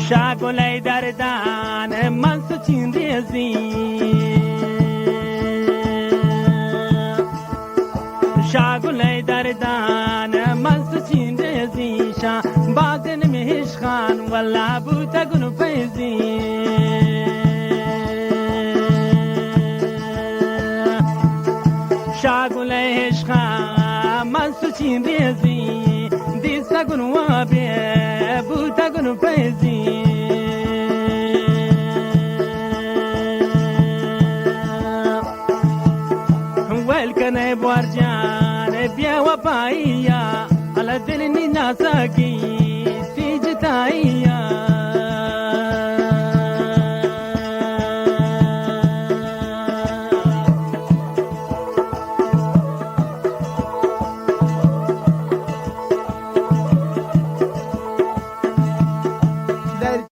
شاگلای دردان من سچین ریزی شاگلای دردان من سچین ریزی شا بازن مهش خان ولا بوتا گنو پیزی شاگلای خان من سچین ریزی دیسا گنو وابی بوتا گنو پیزی والكنب وارجان بيا وبايا على دلني ناساكي